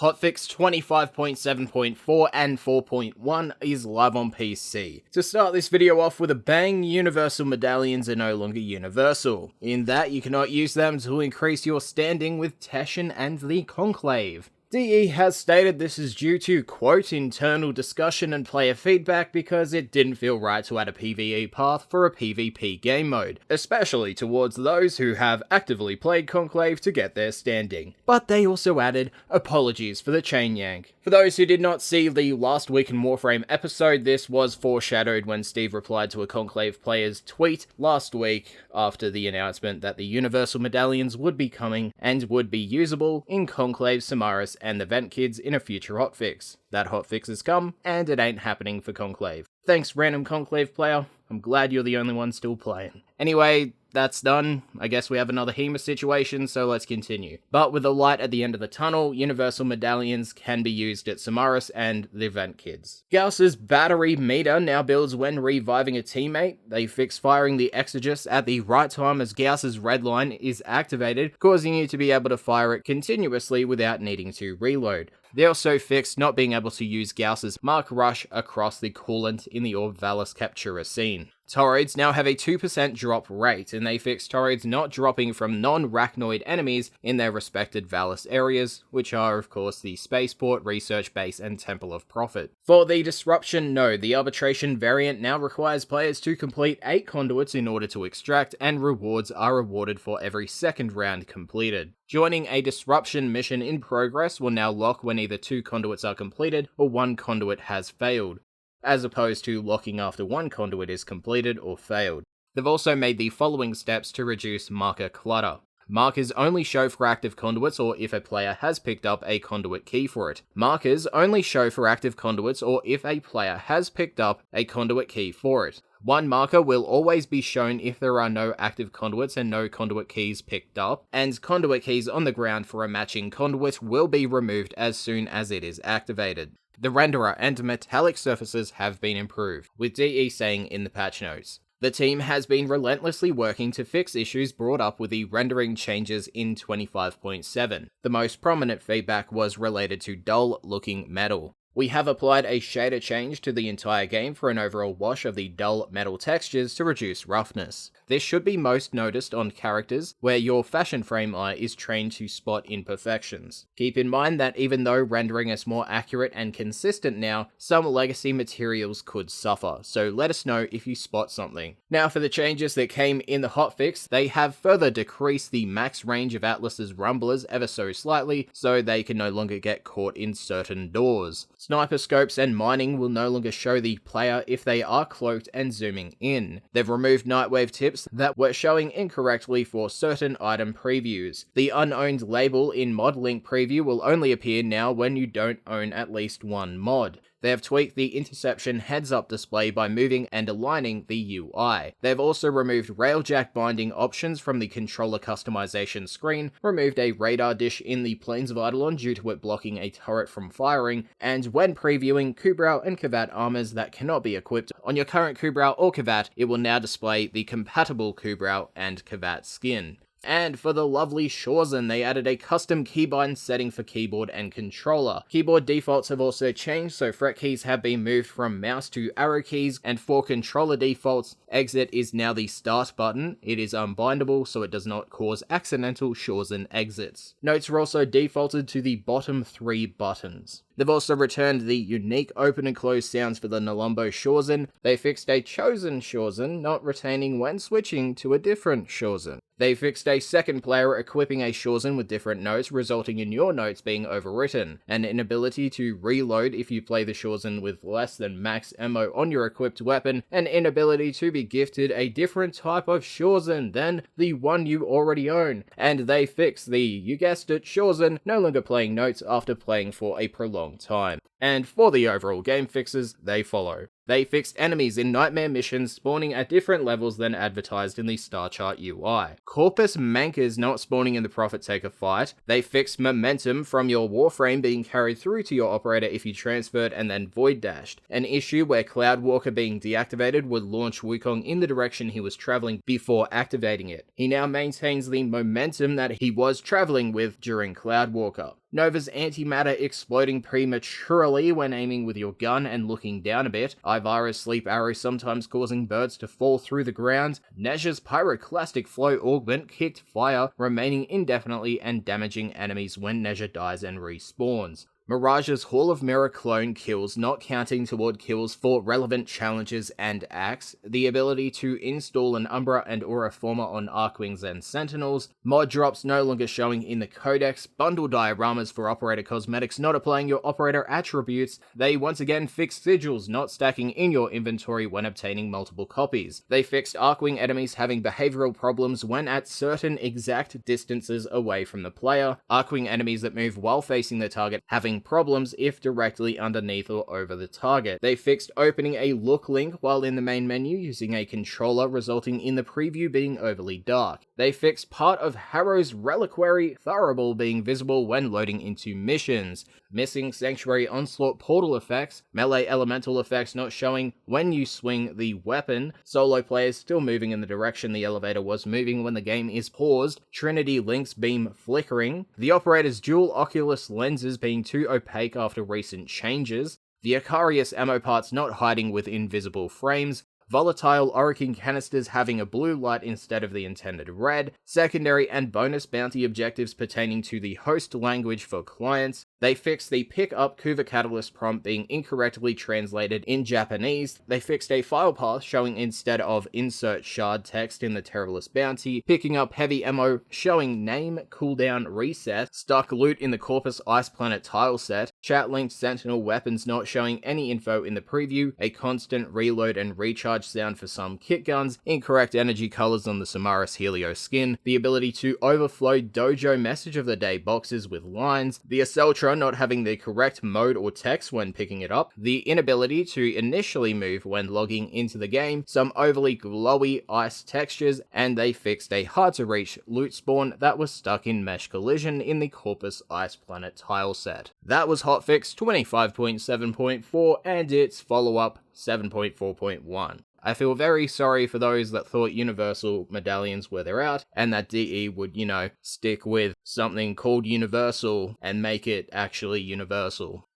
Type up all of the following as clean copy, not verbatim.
Hotfix 25.7.4 and 4.1 is live on PC. To start this video off with a bang, universal medallions are no longer universal, in that you cannot use them to increase your standing with Tashin and the Conclave. DE has stated this is due to, quote, internal discussion and player feedback because it didn't feel right to add a PvE path for a PvP game mode, especially towards those who have actively played Conclave to get their standing. But they also added, apologies for the chain yank. For those who did not see the last week in Warframe episode, this was foreshadowed when Steve replied to a Conclave player's tweet last week after the announcement that the universal medallions would be coming and would be usable in Conclave, Samaris, and the Vent Kids in a future hotfix. That hotfix has come, and it ain't happening for Conclave. Thanks, random Conclave player. I'm glad you're the only one still playing. Anyway, that's done. I guess we have another HEMA situation, so let's continue. But with a light at the end of the tunnel, universal medallions can be used at Samaris and the Vent Kids. Gauss's battery meter now builds when reviving a teammate. They fix firing the Exegus at the right time as Gauss's red line is activated, causing you to be able to fire it continuously without needing to reload. They also fixed not being able to use Gauss's Mark Rush across the coolant in the Orb Valis Captura scene. Toroids now have a 2% drop rate, and they fixed Toroids not dropping from non-Rachnoid enemies in their respected Valis areas, which are of course the Spaceport, Research Base, and Temple of Prophet. For the Disruption node, the Arbitration variant now requires players to complete 8 conduits in order to extract, and rewards are awarded for every second round completed. Joining a Disruption mission in progress will now lock when either 2 conduits are completed or 1 conduit has failed, as opposed to locking after 1 conduit is completed or failed. They've also made the following steps to reduce marker clutter. Markers only show for active conduits or if a player has picked up a conduit key for it. Markers only show for active conduits or if a player has picked up a conduit key for it. 1 marker will always be shown if there are no active conduits and no conduit keys picked up, and conduit keys on the ground for a matching conduit will be removed as soon as it is activated. The renderer and metallic surfaces have been improved, with DE saying in the patch notes. The team has been relentlessly working to fix issues brought up with the rendering changes in 25.7. The most prominent feedback was related to dull-looking metal. We have applied a shader change to the entire game for an overall wash of the dull metal textures to reduce roughness. This should be most noticed on characters where your FashionFrame eye is trained to spot imperfections. Keep in mind that even though rendering is more accurate and consistent now, some legacy materials could suffer, so let us know if you spot something. Now for the changes that came in the hotfix, they have further decreased the max range of Atlas's rumblers ever so slightly, so they can no longer get caught in certain doors. Sniper scopes and mining will no longer show the player if they are cloaked and zooming in. They've removed nightwave tips that were showing incorrectly for certain item previews. The unowned label in mod link preview will only appear now when you don't own at least 1 mod. They have tweaked the interception heads-up display by moving and aligning the UI. They've also removed railjack binding options from the controller customization screen, removed a radar dish in the Plains of Eidolon due to it blocking a turret from firing, and when previewing Kubrau and Kavat armors that cannot be equipped on your current Kubrau or Kavat, it will now display the compatible Kubrau and Kavat skin. And for the lovely Shawzin, they added a custom keybind setting for keyboard and controller. Keyboard defaults have also changed, so fret keys have been moved from mouse to arrow keys, and for controller defaults, exit is now the start button. It is unbindable, so it does not cause accidental Shawzin exits. Notes are also defaulted to the bottom 3 buttons. They've also returned the unique open and close sounds for the Nalumbo Shawzin. They fixed a chosen Shawzin not retaining when switching to a different Shawzin. They fixed a second player equipping a Shawzin with different notes, resulting in your notes being overwritten, an inability to reload if you play the Shawzin with less than max ammo on your equipped weapon, an inability to be gifted a different type of Shawzin than the one you already own, and they fixed the, you guessed it, Shawzin no longer playing notes after playing for a prolonged time. And for the overall game fixes, they follow. They fixed enemies in Nightmare missions spawning at different levels than advertised in the star chart UI. Corpus Mankers not spawning in the Prophet Taker fight. They fixed momentum from your Warframe being carried through to your operator if you transferred and then void dashed. An issue where Cloudwalker being deactivated would launch Wukong in the direction he was traveling before activating it. He now maintains the momentum that he was traveling with during Cloudwalker. Nova's antimatter exploding prematurely when aiming with your gun and looking down a bit, Ivara's sleep arrow sometimes causing birds to fall through the ground, Nezha's pyroclastic flow augment kicked fire, remaining indefinitely and damaging enemies when Nezha dies and respawns. Mirage's Hall of Mirror clone kills not counting toward kills for relevant challenges and acts, the ability to install an Umbra and Aura Former on Archwings and Sentinels, mod drops no longer showing in the codex, bundle dioramas for operator cosmetics not applying your operator attributes, they once again fixed sigils not stacking in your inventory when obtaining multiple copies, they fixed Archwing enemies having behavioral problems when at certain exact distances away from the player, Archwing enemies that move while facing the target having problems if directly underneath or over the target. They fixed opening a look link while in the main menu using a controller, resulting in the preview being overly dark. They fixed part of Harrow's reliquary Thurible being visible when loading into missions, missing Sanctuary Onslaught portal effects, melee elemental effects not showing when you swing the weapon, solo players still moving in the direction the elevator was moving when the game is paused, Trinity Link's beam flickering, the operator's dual Oculus lenses being too opaque after recent changes, the Icarius ammo parts not hiding with invisible frames, volatile Orokin canisters having a blue light instead of the intended red, secondary and bonus bounty objectives pertaining to the host language for clients, they fixed the pick up Kuva Catalyst prompt being incorrectly translated in Japanese, they fixed a file path showing instead of insert shard text in the Terriblest bounty, picking up heavy ammo showing name, cooldown, reset, stuck loot in the Corpus Ice Planet tile set, chat linked Sentinel weapons not showing any info in the preview, a constant reload and recharge sound for some kit guns, incorrect energy colors on the Samaris Helio skin, the ability to overflow Dojo Message of the Day boxes with lines, the Aceltra not having the correct mode or text when picking it up, the inability to initially move when logging into the game, some overly glowy ice textures, and they fixed a hard to reach loot spawn that was stuck in mesh collision in the Corpus Ice Planet tile set. That was Hotfix 25.7.4 and its follow-up 7.4.1. I feel very sorry for those that thought Universal Medallions were their out, and that DE would, stick with something called Universal and make it actually universal.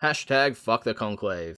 #FuckTheConclave.